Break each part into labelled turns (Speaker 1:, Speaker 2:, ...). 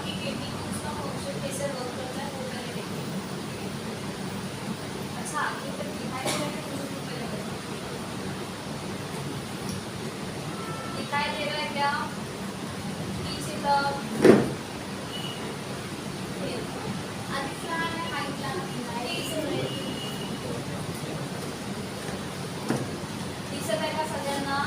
Speaker 1: आपकी किडनी को उसका फंक्शन कैसे वर्क करता है वो पहले देखिए। अच्छा आगे तक दिखाई दे रहा है मुझे तो पहले दिखाई दे रहा है क्या? पीछे का आधी प्लान है हाई प्लान दिसत आहे का सगळ्यांना?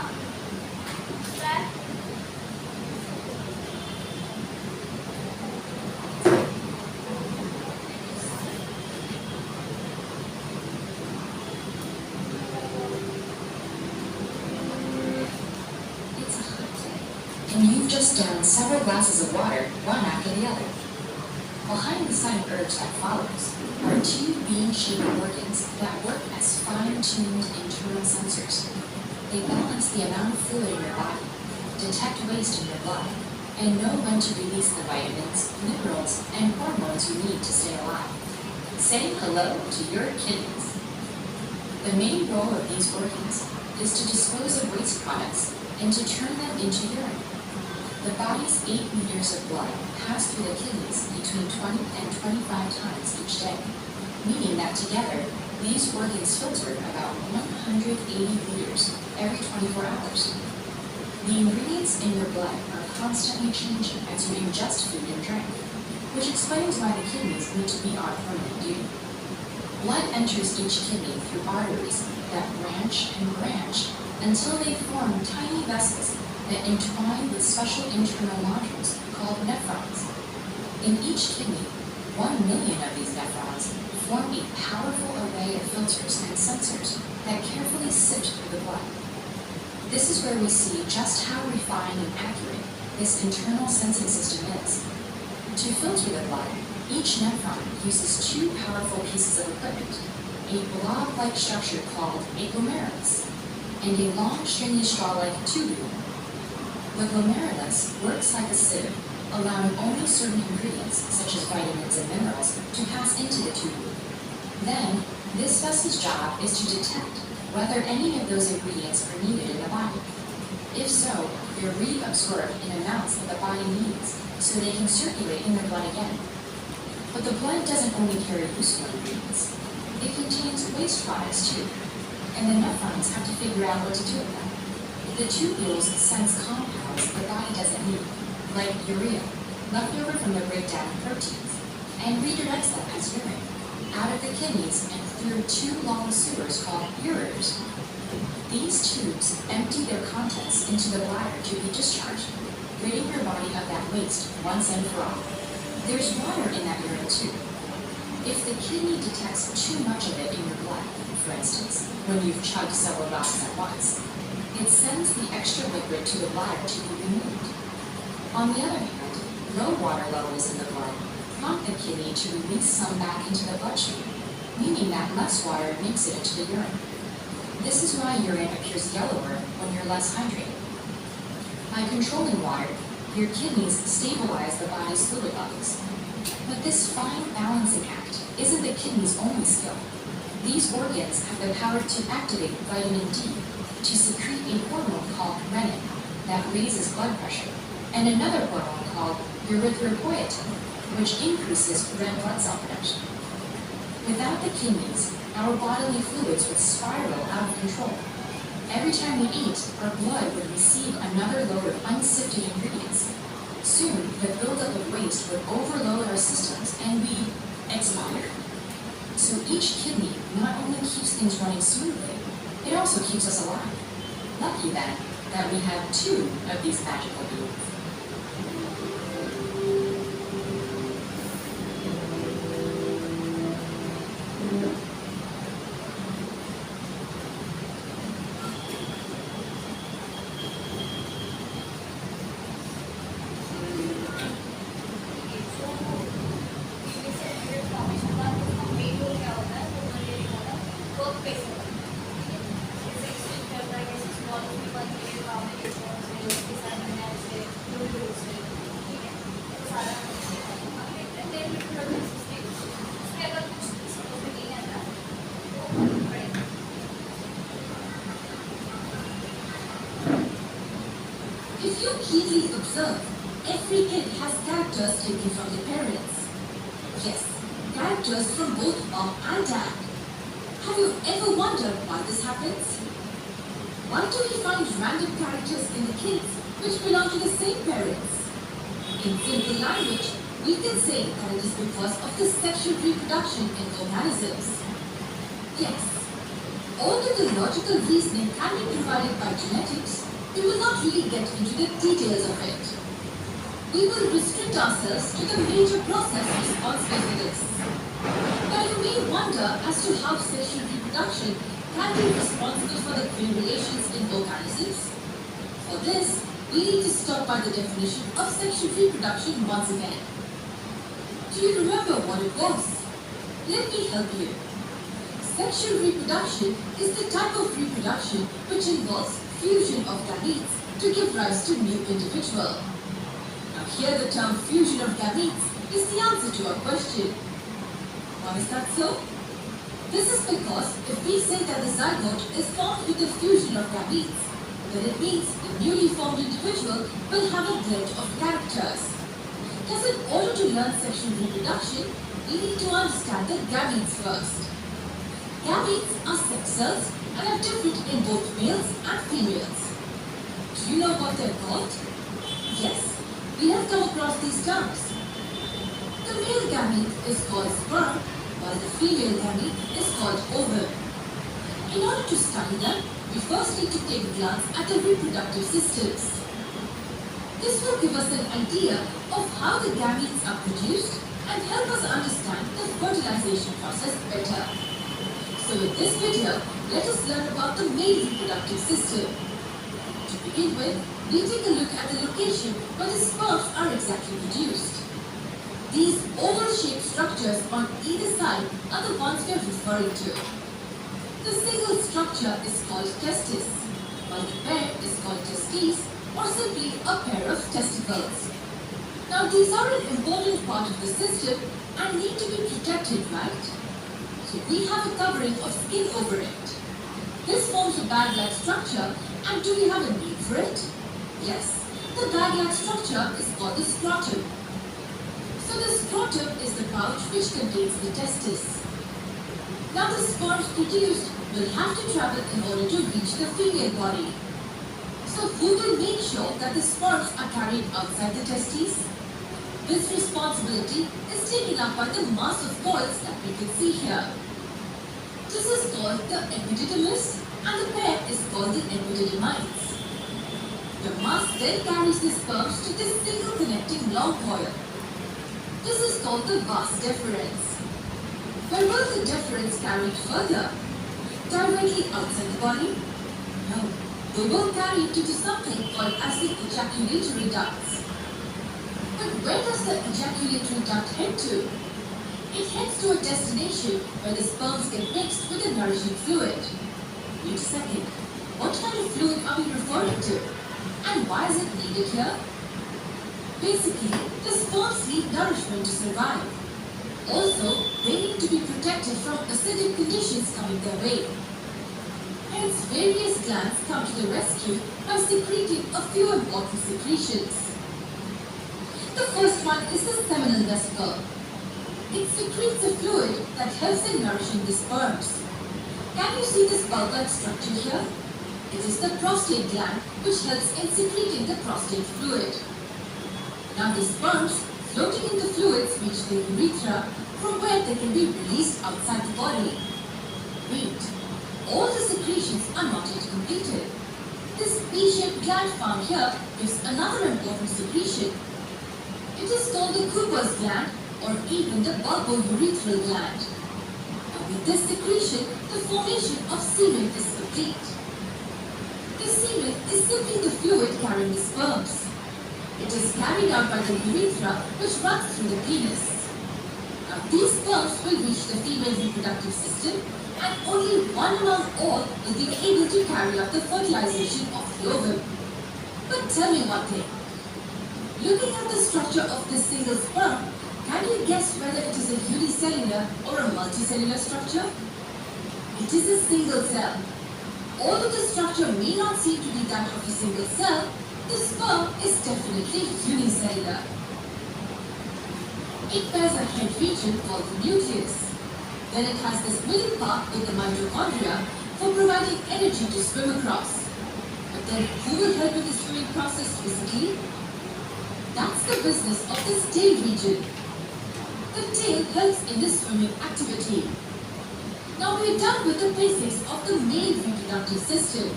Speaker 2: And you've just downed several glasses of water, one after the other. Behind the sine urge that follows are two bean-shaped organs that work as fine-tuned internal sensors. They balance the amount of fluid in your body, detect waste in your blood, and know when to release the vitamins, minerals, and hormones you need to stay alive. Say hello to your kidneys. The main role of these organs is to dispose of waste products and to turn them into urine. The body's 8 liters of blood pass through the kidneys between 20 and 25 times each day, meaning that together, these organs filter about 180 liters every 24 hours. The ingredients in your blood are constantly changing as you ingest food and drink, which explains why the kidneys need to be on permanent duty. Blood enters each kidney through arteries that branch and branch until they form tiny vessels that entwine with special internal nodules called nephrons. In each kidney, 1 million of these nephrons form a powerful array of filters and sensors that carefully sift through the blood. This is where we see just how refined and accurate this internal sensing system is. To filter the blood, each nephron uses 2 powerful pieces of equipment, a blob-like structure called a glomerulus, and a long stringy straw-like tubule. The glomerulus works like a sieve, allowing only certain ingredients, such as vitamins and minerals, to pass into the tubule. Then, this vessel's job is to detect whether any of those ingredients are needed in the body. If so, they're reabsorbed in amounts that the body needs, so they can circulate in the blood again. But the blood doesn't only carry useful ingredients. It contains waste products too, and the nephrons have to figure out what to do with them. The tubules sense compounds the body doesn't need, like urea, left over from the breakdown of proteins, and redirects them as urine, out of the kidneys and through 2 long sewers called ureters. These tubes empty their contents into the bladder to be discharged, ridding your body of that waste once and for all. There's water in that urine too. If the kidney detects too much of it in your blood, for instance, when you've chugged several glasses at once, it sends the extra liquid to the bladder to be removed. On the other hand, low water levels in the blood prompt the kidney to release some back into the bloodstream, meaning that less water makes it into the urine. This is why urine appears yellower when you're less hydrated. By controlling water, your kidneys stabilize the body's fluid levels. But this fine balancing act isn't the kidney's only skill. These organs have the power to activate vitamin D, to secrete a hormone called renin that raises blood pressure, and another hormone called erythropoietin, which increases red blood cell production. Without the kidneys, our bodily fluids would spiral out of control. Every time we eat, our blood would receive another load of unsifted ingredients. Soon, the buildup of waste would overload our systems and we'd expire. So each kidney not only keeps things running smoothly, it also keeps us alive. Lucky then that we have 2 of these magical beings. If you keenly observe,
Speaker 3: every kid has characters taken from their parents. Yes, characters from both mom and dad. Have you ever wondered why this happens? Why do we find random characters in the kids which belong to the same parents? In simple language, we can say that it is because of the sexual reproduction in organisms. Yes, although the logical reasoning can be provided by genetics, we will not really get into the details of it. We will restrict ourselves to the major process responsible for this. Now you may wonder as to how sexual reproduction can be responsible for the variations in organisms. For this, we need to stop by the definition of sexual reproduction once again. Do you remember what it was? Let me help you. Sexual reproduction is the type of reproduction which involves fusion of gametes to give rise to new individual. Now here the term fusion of gametes is the answer to our question. Why is that so? This is because if we say that the zygote is formed with the fusion of gametes, then it means the newly formed individual will have a blend of characters. Thus, in order to learn sexual reproduction, we need to understand the gametes first. Gametes are sex cells and are different in both males and females. Do you know what they're called? Yes, we have come across these terms. The male gamete is called sperm, while the female gamete is called ovum. In order to study them, we first need to take a glance at the reproductive systems. This will give us an idea of how the gametes are produced and help us understand the fertilization process better. So in this video, let us learn about the male reproductive system. To begin with, we take a look at the location where the sperms are exactly produced. These oval-shaped structures on either side are the ones we are referring to. The single structure is called testis, while the pair is called testes, or simply a pair of testicles. Now these are an important part of the system and need to be protected, right? So we have a covering of skin over it. This forms a bag-like structure, and do we have a name for it? Yes, the bag-like structure is called the scrotum. So the scrotum is the pouch which contains the testis. Now the sperms produced will have to travel in order to reach the female body. So who will make sure that the sperms are carried outside the testes? This responsibility is taken up by the mass of coils that we can see here. This is called the epididymis and the pair is called the epididymites. The mass then carries the sperms to this single connecting long coil. This is called the vas deferens. Where will the deferens carry it further? Directly outside the body? No, they will carry it into something called as the ejaculatory ducts. But where does the ejaculatory duct head to? It heads to a destination where the sperms get mixed with a nourishing fluid. Wait a second, what kind of fluid are we referring to? And why is it needed here? Basically, the sperms need nourishment to survive. Also, they need to be protected from acidic conditions coming their way. Hence, various glands come to the rescue by secreting a few important secretions. The first one is the seminal vesicle. It secretes a fluid that helps in nourishing the sperms. Can you see this bulb-like structure here? It is the prostate gland which helps in secreting the prostate fluid. Now the sperms floating in the fluids reach the urethra from where they can be released outside the body. Wait, all the secretions are not yet completed. This P-shaped gland found here gives another important secretion. It is called the Cooper's gland or even the bulbourethral gland. Now with this secretion, the formation of semen is complete. The semen is simply the fluid carrying the sperms. It is carried out by the urethra which runs through the penis. Now these sperms will reach the female reproductive system and only one among all will be able to carry out the fertilization of the ovum. But tell me one thing. Looking at the structure of this single sperm, can you guess whether it is a unicellular or a multicellular structure? It is a single cell. Although the structure may not seem to be that of a single cell, The sperm is definitely unicellular. It bears a head region called the nucleus. Then it has this middle part with the mitochondria for providing energy to swim across. But then who will help in the swimming process physically? That's the business of this tail region. The tail helps in the swimming activity. Now we're done with the basics of the male reproductive system.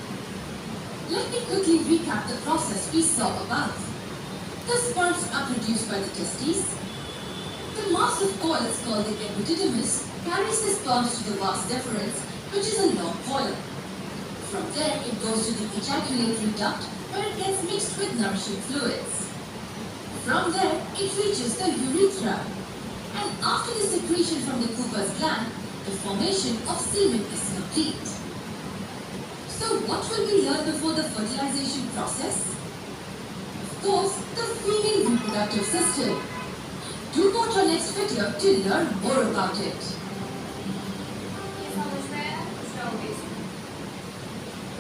Speaker 3: Let me quickly recap the process we saw above. The sperms are produced by the testes. The mass of coils called the epididymis carries the sperms to the vas deferens, which is a long coil. From there it goes to the ejaculatory duct where it gets mixed with nourishing fluids. From there it reaches the urethra. And after the secretion from the Cooper's gland, the formation of semen is complete. So what will we learn before the fertilization process? Of course, the female reproductive system. Do watch our next video to learn more about it.
Speaker 1: ये समझ में आया कुछ doubt है इसमें?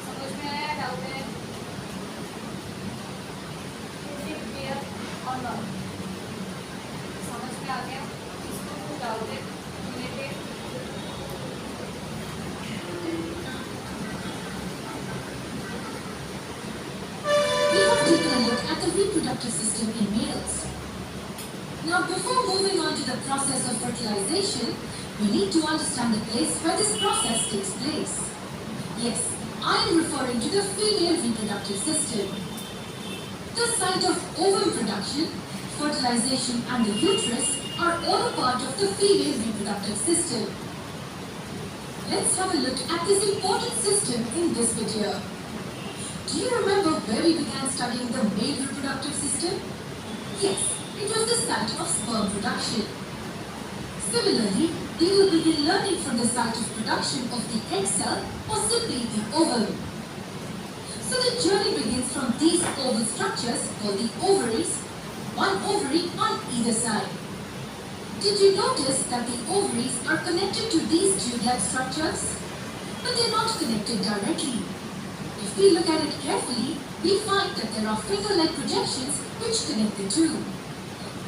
Speaker 1: समझ में आया डाउट है? Is it clear or not? समझ में आ गया? इसको कुछ डाउट है related?
Speaker 3: We have taken a look at the reproductive system in males. Now before moving on to the process of fertilization, we need to understand the place where this process takes place. Yes, I am referring to the female reproductive system. The site of ovum production, fertilization and the uterus are all a part of the female reproductive system. Let's have a look at this important system in this video. Do you remember where we began studying the male reproductive system? Yes, it was the site of sperm production. Similarly, we will begin learning from the site of production of the egg cell or simply the ovum. So the journey begins from these oval structures called the ovaries, one ovary on either side. Did you notice that the ovaries are connected to these tube-like structures? But they are not connected directly. If we look at it carefully, we find that there are finger-like projections which connect the two.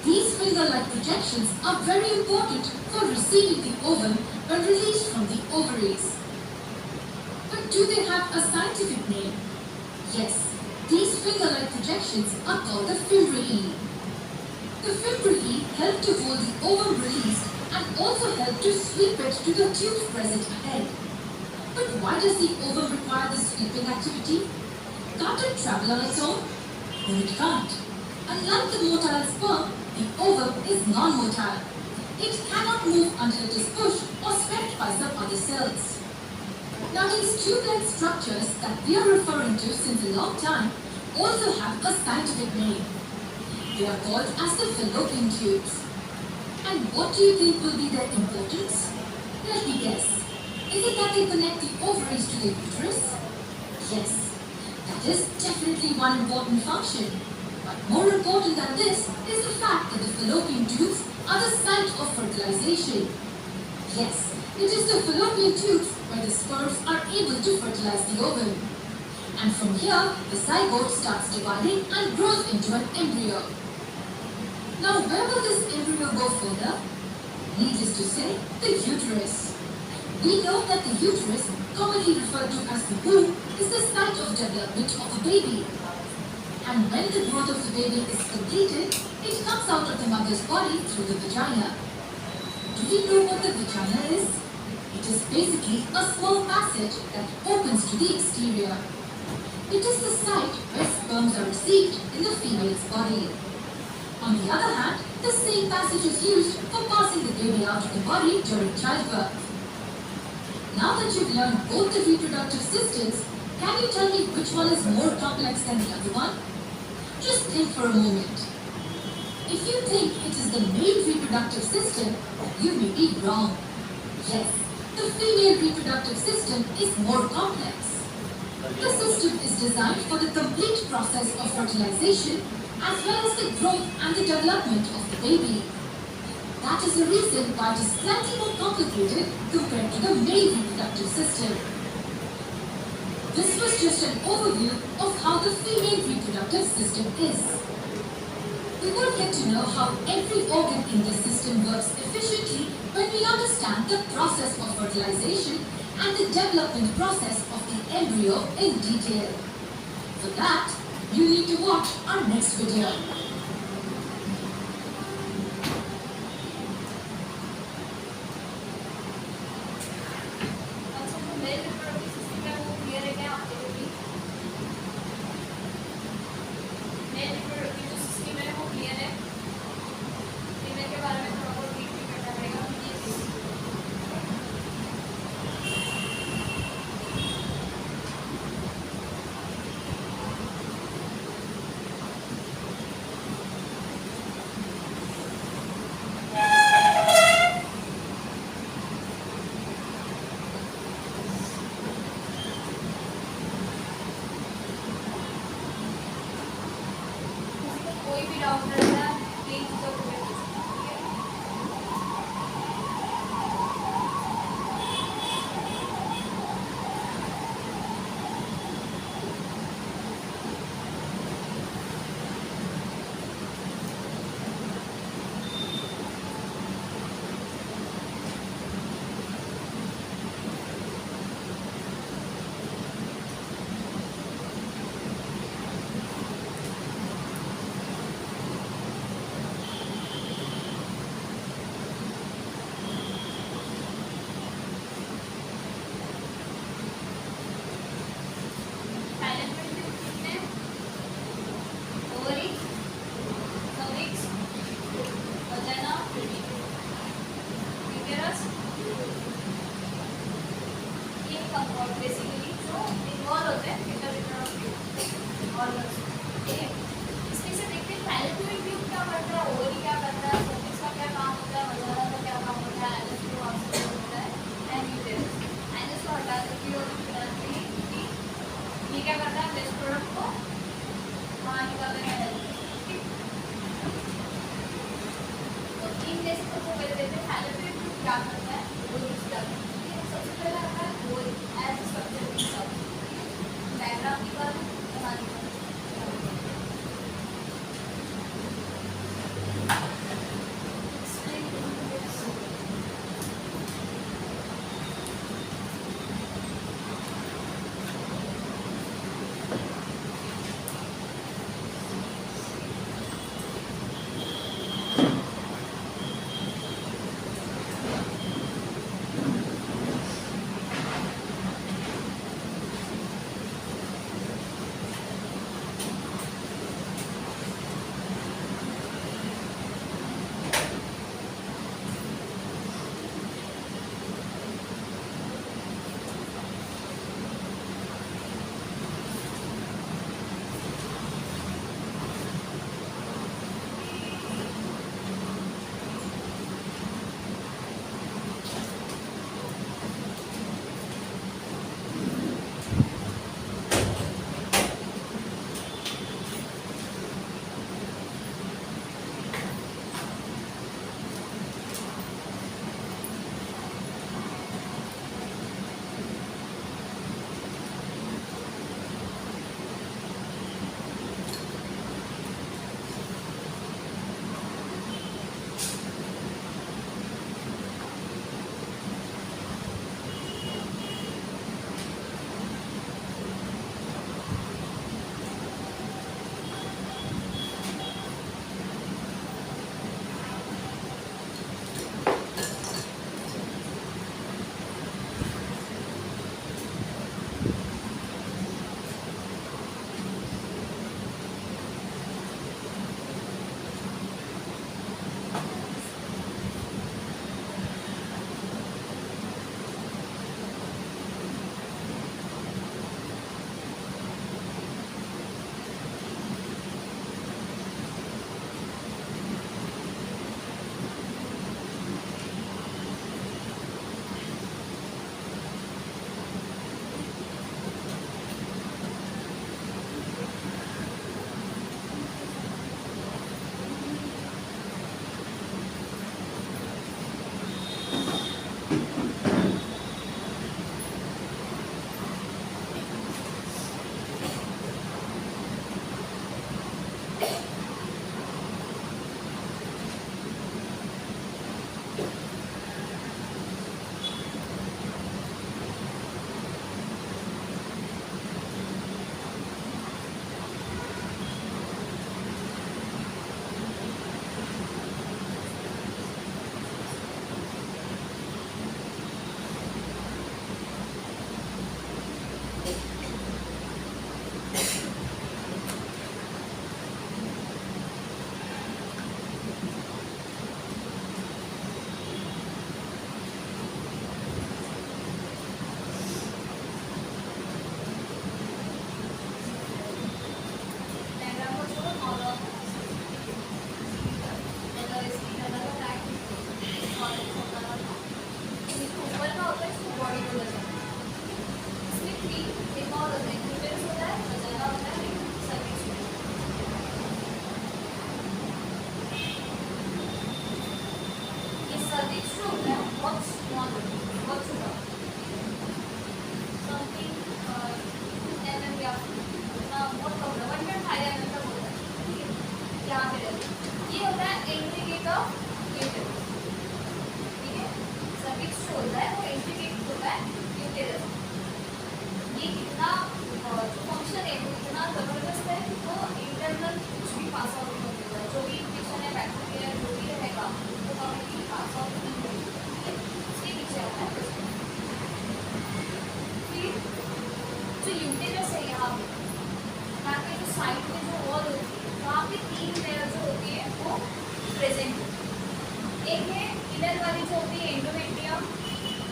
Speaker 3: These finger-like projections are very important for receiving the ovum when released from the ovaries. But do they have a scientific name? Yes, these finger-like projections are called the fimbriae. The fimbriae help to hold the ovum released and also help to sweep it to the tubes present ahead. But why does the ovum require this sweeping activity? Can't it travel on its own? No, it can't. Unlike the motile sperm, the ovum is non-motile. It cannot move until it is pushed or swept by some other cells. Now these tube-like structures that we are referring to since a long time also have a scientific name. They are called as the fallopian tubes. And what do you think will be their importance? Let me guess. Is it that they connect the ovaries to the uterus? Yes, that is definitely one important function. But more important than this is the fact that the fallopian tubes are the site of fertilization. Yes, it is the fallopian tubes where the sperms are able to fertilize the ovum. And from here, the zygote starts dividing and grows into an embryo. Now, where will this embryo go further? Needless to say, the uterus. We know that the uterus, commonly referred to as the womb, is the site of development of a baby. And when the growth of the baby is completed, it comes out of the mother's body through the vagina. Do we know what the vagina is? It is basically a small passage that opens to the exterior. It is the site where sperms are received in the female's body. On the other hand, the same passage is used for passing the baby out of the body during childbirth. Now that you've learned both the reproductive systems, can you tell me which one is more complex than the other one? Just think for a moment. If you think it is the male reproductive system, you may be wrong. Yes, the female reproductive system is more complex. The system is designed for the complete process of fertilization as well as the growth and the development of the baby. That is the reason why it is slightly more complicated compared to the male reproductive system. This was just an overview of how the female reproductive reproductive system is. We will get to know how every organ in the system works efficiently when we understand the process of fertilization and the development process of the embryo in detail. For that, you need to watch our next video.
Speaker 1: अच्छा तो male reproductive system है वो clear है क्या आपके लिए भी? Male reproductive जो सिस्टम है वो क्लियर है? फीमेल के बारे में थोड़ा बहुत डीप करना पड़ेगा ये कोई भी डाउट रहता है प्लीज तो मुझे पूछना, ठीक है? Fallopian tube कितने? ओवरी, cervix, vagina, uterus, ये कंपाउंड बेसिकली जो इन्वॉल्व होते हैं फीटल रिप्रोडक्टिव ऑर्गन्स, ठीक है? इसमें से देखते हैं फैलोपियन ट्यूब क्या करता है, ओवरी क्या करता है, सर्विक्स का क्या काम होता है, वजाना का क्या काम होता है, एनस को ऑब्जर्व होता है एंड यूटेरस। एनस को हटा सकती हो तो ये क्या करता है वेस्ट प्रोडक्ट को बाहर निकालने में हेल्प करता है। तो इन में से सबसे पहले देखते हैं फैलोपियन ट्यूब क्या करता है, वो क्या करता है। सबसे पहले आता है वो एज स्ट्रक्चर की सब डायग्राम निकाल बाहर निकाल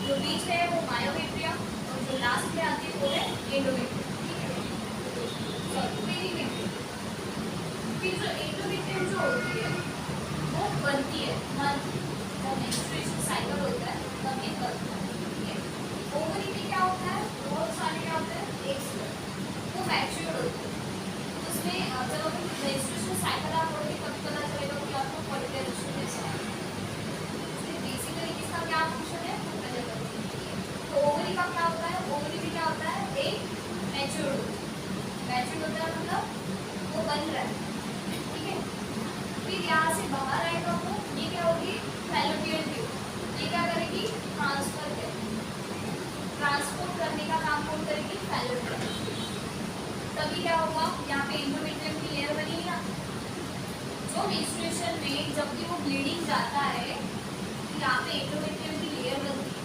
Speaker 1: जो बीच में है वो मायोमेट्रियम और जो लास्ट में आती है वो है एंडोमेट्रियम, ठीक है, सॉरी पेरीमेट्रियम। फिर जो एंडोमेट्रियम जो होती है वो बनती है मंथ, जब मेंस्ट्रुएशन साइकिल होता है तब ये बनता है, ठीक है। ओवरी में क्या होता है, बहुत सारे क्या होते हैं, एग्स वो मैच्योर होते हैं, उसमें जब अभी मेंस्ट्रुएशन साइकिल आप पढ़ोगे तब पता चलेगा कि आपको फर्टिलाइजेशन कैसा है। इसलिए बेसिकली इसका क्या फंक्शन है, पहले बताते हैं। तो ओवरी का क्या होता है, ओवरी में क्या होता है, एक मैच्योर होता है मतलब वो बन रहा है, ठीक है। फिर यहाँ से बाहर आएगा वो, ये क्या होगी, फैलोपियन ट्यूब, ये क्या करेगी, ट्रांसफर करेगी, ट्रांसपोर्ट करने का काम कौन करेगी, फैलोपियन। तभी क्या होगा, यहाँ पे एंडोमेट्रियम की लेयर बनेगी ना, जो मेंस्ट्रुएशन में जब भी वो ब्लीडिंग जाता है तो यहाँ पे एंडोमेट्रियम की लेयर बनती है।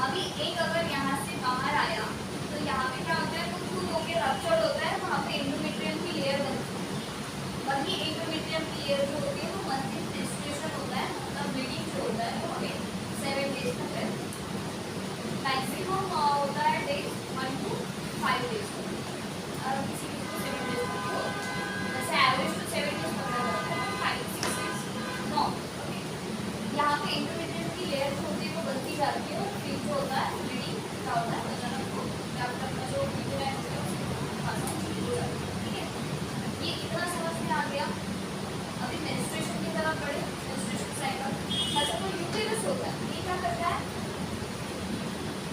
Speaker 1: अभी एक अगर यहाँ से बाहर आया तो यहाँ पे क्या होता है, वो खुद होकर रप्चर्ड होता है, वहाँ पे एंडोमेट्रियम की लेयर बनती है। वही एंडोमेट्रियम की लेयर जो होती है वो मंथली मेंस्ट्रुएशन होता है, मतलब ब्लीडिंग जो होता है वो हमें 7 डेज तक है, मैक्सिमम होता है डेज 1 to 5 डेज, और किसी को 7 डेज तक हो, वैसे एवरेज तो 7 डेज पकड़ा जाता है, 5-6 डेज नो। यहाँ पे एंडोमेट्रियम की लेयर जो होती है वो बनती जाती है, और फिर जो होता है ब्लीडिंग क्या होता है, अचानक को डॉक्टर का जो वीडियो है ठीक है। ये इतना समझ में आ गया। अभी मेंस्ट्रुएशन की तरफ बढ़े, मेंस्ट्रुएशन साइकिल। अच्छा, तो यूटेरस होता है, ये क्या करता है,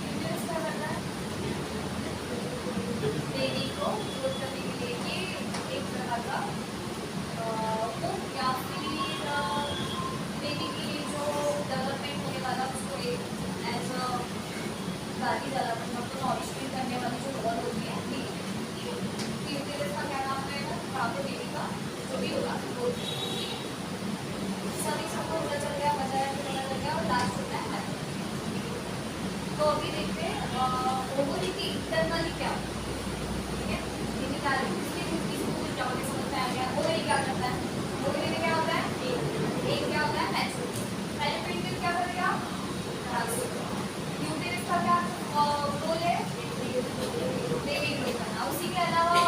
Speaker 1: यूटेरस क्या करता है, बेबी को ग्रोथ करने के लिए, ये एक प्रकार का वो या फिर बेबी के लिए जो डेवलपमेंट होने वाला उसको एक एज अ गाड़ी डेवलपमेंट मतलब नॉरिशमेंट करने वाली जो वॉल होती है, ठीक है। यूटेरस का क्या काम रहेगा, वहाँ पे बेबी का जो भी होगा वो, ठीक है। सभी सबको पता चल गया, मजा आया, पता चल गया, और लास्ट होता है तो अभी देखते हैं ओवरी की इंटरनली क्या होता है, ठीक है। ये निकालें, इसलिए इसको कुछ डाउट समझ में आ गया। ओवरी क्या करता है, ओवरी में क्या होता है, एक क्या होता है, मैच्योर, फैलोपियन ट्यूब क्या करेगा, यूटेरस का क्या रोल है, बेबी ग्रो करना, उसी के अलावा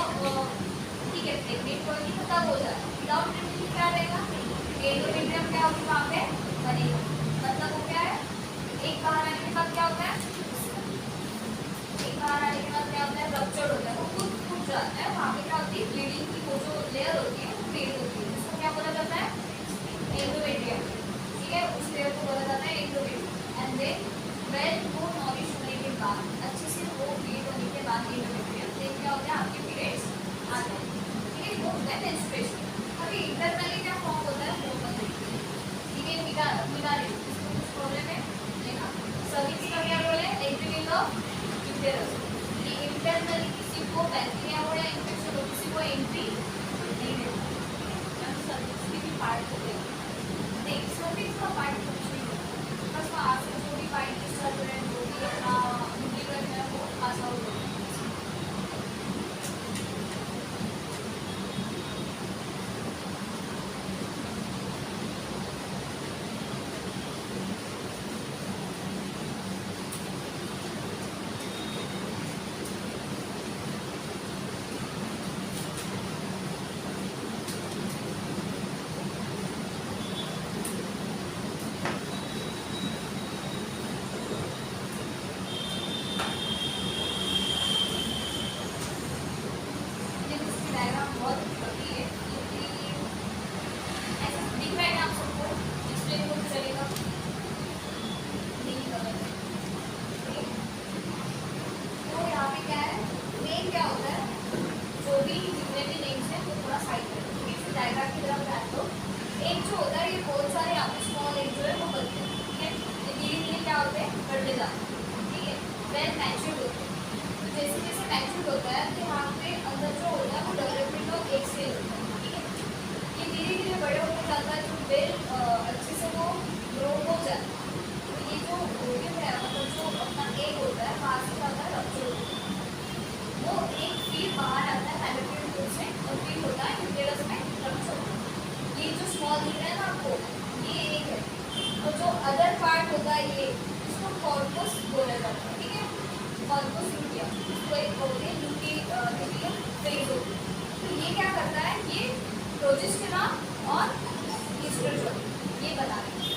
Speaker 1: ठीक है प्रेग्नेंट होगी तो तब हो जाए, विदाउट प्रेगनेंसी क्या रहेगा, एंडोमेट्रियम क्या होगी वहाँ पे बनेगा, मतलब वो क्या है, एक बाहर आने के बाद क्या होता है, एक बाहर आने के बाद क्या होता है, रप्चर्ड होता है, वो खुद फूट जाता है, वहाँ पे क्या होती है, ब्लीडिंग की वो जो लेयर होती है वो ब्लीड होती है, उसको क्या बोला जाता है, एंडोमेट्रियम, ठीक है। उस लेयर को बोला जाता है एंडोमेट्रियम। एंड देन वेल वो नॉरिश होने के बाद, अच्छे से वो ब्लीड होने के बाद एंडोमेट्रियम, देन क्या होता है, आपके पीरियड्स आते हैं, ठीक है, वो होता है मेंस्ट्रुएशन। अभी इंटरनली क्या फॉर्म होता है वो बताइए, ठीक है। मिला रही इसको कुछ प्रॉब्लम है लेना, सभी का क्या रोल है, एंट्री ऑफ यूटेरस, ये इंटरनली किसी को बैक्टीरिया हो या इन्फेक्शन हो किसी को एंट्री नहीं देता, सर्विस की पार्ट होते हैं, नहीं सर्विस का पार्ट कुछ नहीं होता, बस वहाँ से जो भी पार्ट डिस्टर्ब है, जो भी अपना न्यूक्लियर है वो पास आउट होता है। कॉर्पस बोला जाता है, ठीक है, कॉर्पस लुटियम, इसको एक बोलते हैं लुटियम फेज होती है। तो ये क्या करता है, ये प्रोजेस्टेरॉन और एस्ट्रोजन ये बनाते हैं।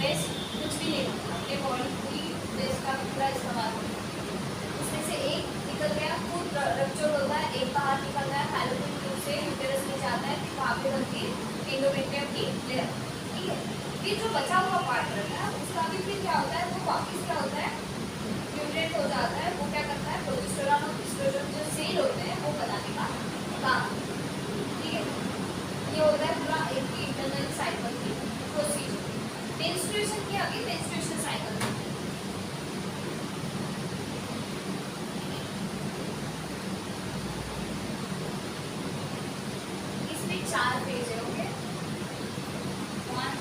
Speaker 1: वेस्ट कुछ भी नहीं, अपने बॉडी पूरी वेस्ट का पूरा इस्तेमाल करते हैं। उसमें से एक निकल गया, खुद रप्चर होता है, एक बाहर निकल गया फैलोपियन ट्यूब से यूटेरस में जाता है, फिर वहाँ पे बनती है एंडोमेट्रियम की लेयर, ठीक है। फिर जो बचा हुआ पार्ट रहता है उसका भी फिर क्या होता है, वो वापस क्या होता है, म्यूटेट हो जाता है, वो क्या करता है, प्रोजेस्टेरॉन और एस्ट्रोजन जो सेल होते हैं वो बनाने का काम, ठीक है। ये होता है पूरा एक इंटरनल साइकिल की प्रोसीजर। मेंस्ट्रुएशन की आगे मेंस्ट्रुएशन साइकिल, इसमें 4 फेज है, ओके। 1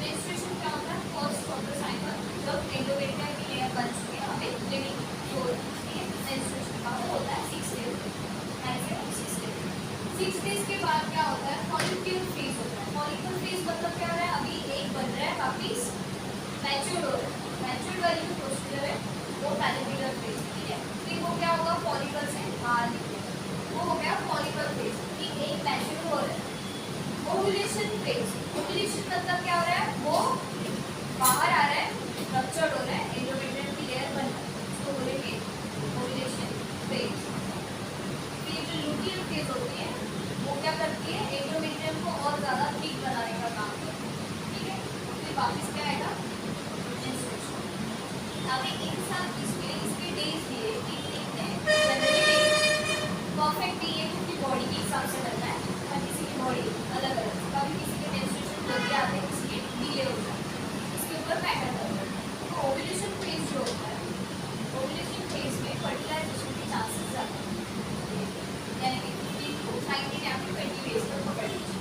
Speaker 1: मेंस्ट्रुएशन क्या होता है, फर्स्ट ऑफ द साइकिल, जब एंडोमेट्रियम की लेयर बन चुकी है, हमें ब्लीडिंग हो रही है, ठीक है। मेंस्ट्रुएशन का वो होता है 6 डेज, 6 डेज। 6 डेज के बाद क्या होता है, फॉलिक्यूल फेज होता है। फॉलिक्यूल फेज मतलब क्या हो रहा है, अभी एक बन रहा है, वापिस मैच्योर हो रहा है। मैच्योर वाली जो प्रोसीजर है वो पैलिकुलर फेज, ठीक है। फिर वो क्या होगा, फॉलिकल से बाहर निकलेगा, वो हो गया फॉलिकल फेज, ठीक, एक मैच्योर हो रहा है। ओव्यूलेशन फेज, ओव्यूलेशन मतलब क्या हो रहा है, वो बाहर आ रहा है, रप्चर्ड हो रहा है, एंडोमेट्रियम की लेयर बन रहा है, उसको बोलेंगे ओव्यूलेशन फेज। फिर जो लुटियम फेज होती है वो क्या करती है, एंडोमेट्रियम को और ज़्यादा थिक बनाने का काम करती है, ठीक है। फिर वापस क्या आएगा, मेंस्ट्रुएशन। अभी एक साथ इसके डेज दिए कि कितने जनरली परफेक्ट नहीं है, क्योंकि बॉडी के हिसाब से बनना है, और किसी की बॉडी अलग अलग, कभी किसी के मेंस्ट्रुएशन जल्दी आते हैं, किसी के डिले होता है, इसके ऊपर मैटर करता है। तो ओव्यूलेशन फेज जो होता है, ओव्यूलेशन फेज में फर्टिलाइजेशन के चांसेस ज़्यादा हैं, यानी कि 19 या फिर 20 डेज तक पकड़ लीजिए।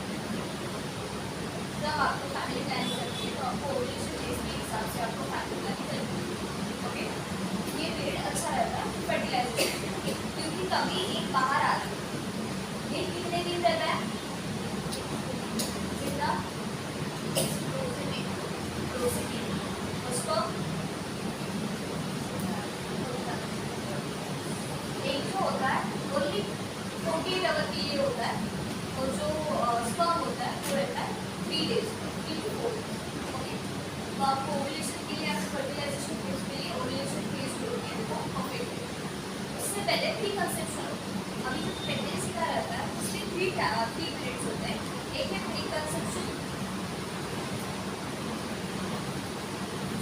Speaker 1: जब आपको फैमिली प्लानिंग करनी है तो आपको ओव्यूलेशन फेज के हिसाब से आपको फैमिली प्लानिंग करनी है, ओके। ये पीरियड अच्छा रहता है फर्टिलाइजेशन, क्योंकि कभी एक बाहर आ रही है, ये कितने दिन रहता है, जितना उसको एक जो होता है ओनली 48 आवर के लिए होता है, और जो स्पर्म होता है वो रहता है 3 डेज, 3 to 4, ओके। तो आपको ओव्यूलेशन के लिए, फर्टिलाइजेशन फेज के लिए ओव्यूलेशन फेज जो होती है वो परफेक्ट है। उससे पहले प्री कंसेप्शन होता है। अभी जो प्रेगनेंसी का रहता है उसमें 3 पीरियड्स होते हैं। एक है प्री कंसेप्शन,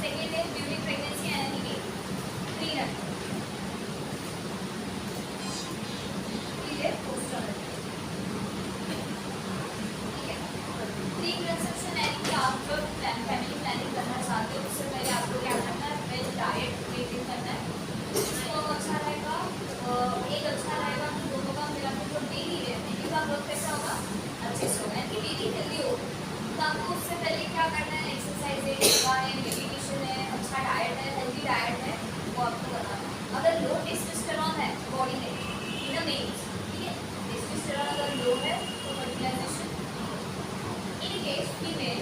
Speaker 1: सेकेंड है ड्यूरिंग प्रेगनेंसी यानी कि प्री नटल, फिर है पोस्टनटल, ठीक है। प्री कंसेप्शन यानी कि आप जो फैमिली प्लानिंग करना चाहते हो उससे पहले आपको क्या करना है, वेज डाइट मेंटेन करना है, तो अच्छा रहेगा, एक अच्छा रहेगा कि दोनों का मिला के जो डेली है, डेली का वर्क कैसा होगा, अच्छे से होगा, यानी कि डेली हेल्दी होगा। तो आपको उससे पहले क्या करना है, एक्सरसाइज है, योगा है, मेडिटेशन है, अच्छा डाइट है, हेल्दी डाइट है, वो आपको बनाना है। अगर लो टेस्टोस्टेरोन है बॉडी में इन मेल्स, ठीक है, टेस्टोस्टेरोन अगर लो है तो फर्टिलाइजेशन, इन केस फीमेल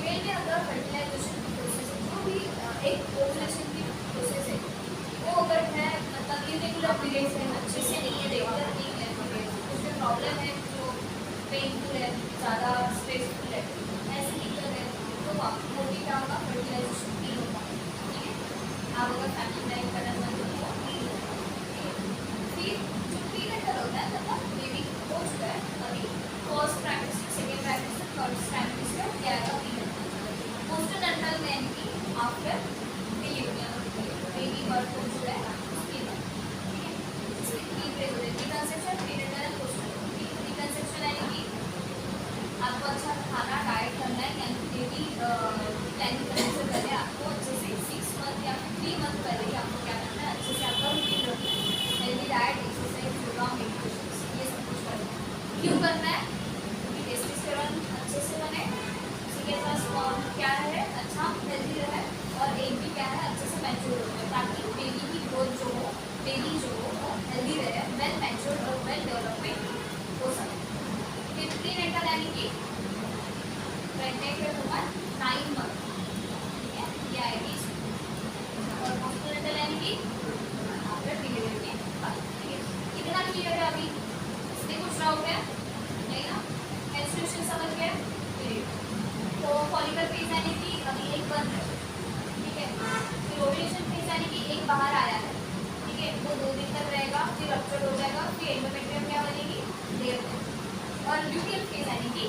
Speaker 1: में अगर फर्टिलाइजेशन की प्रोसेस जो भी एक ओवुलेशन की प्रोसेस है वो अगर है, मतलब इरेगुलर पीरियड्स है, अच्छे से नहीं है, रेगुलर नहीं है, उसमें प्रॉब्लम है, जो पेनफुल है, ज़्यादा स्ट्रेसफुल है, ऐसी दिक्कत है, तो मोटी क्या होगा, फर्टिलाइजेशन नहीं होगा, ठीक है। आप अगर फैमिली प्लानिंग करना चाहते हो तो नहीं होगा, ठीक है। फिर जो प्रीनेटल होता है मतलब बेबी हो चुका है अभी, first trimester, second trimester, third trimester क्या आएगा, प्रीनेटल। पोस्टनेटल में कि आफ्टर डिलीवरी बेबी बर्थ हो चुका है उसके बाद, ठीक है। इसमें तीन फेज होते हैं, pre-conception, prenatal and postnatal. Pre-conception यानी कि आपको अच्छा खाना डाइट करना है, यानी बेबी प्लानिंग करने से पहले आपको अच्छे से 6 मंथ या 3 मंथ पहले ही आपको क्या करना है, अच्छे से आपका रूटीन रखना है, healthy diet, exercise, yoga, meditation, ये सब कुछ करना है। क्यों करना है? क्योंकि टेस्टोस्टेरोन अच्छे से बने, उसी के साथ स्पर्म क्या है अच्छा हेल्दी रहे, और एग भी क्या है अच्छे से मैच्योर हो जाए, ताकि बेबी की ग्रोथ जो हो, बेबी जो हो वो हेल्दी रहे, वेल मैच्योर और वेल डेवलपमेंट हो सके। फिर प्रीनेटल यानी कि प्रेग्नेंट के वुमन 9 मंथ, ठीक है, ये आएगी इसमें। और पोस्टनेटल यानी कि आफ्टर डिलीवरी के बाद, ठीक है। कितना क्लियर है अभी? इसमें कुछ डाउट है नहीं ना? मेंस्ट्रुएशन समझ गए? तो फॉलिकल फेज यानी कि अभी एक बंद है, ठीक है। फिर ओव्यूलेशन फेज यानी कि एक बाहर आया है, ठीक है, वो 2 दिन तक रहेगा, फिर रप्चर हो जाएगा, फिर एंडोमेट्रियम क्या बनेगी, लेयर। और ल्यूटियल फेज यानी कि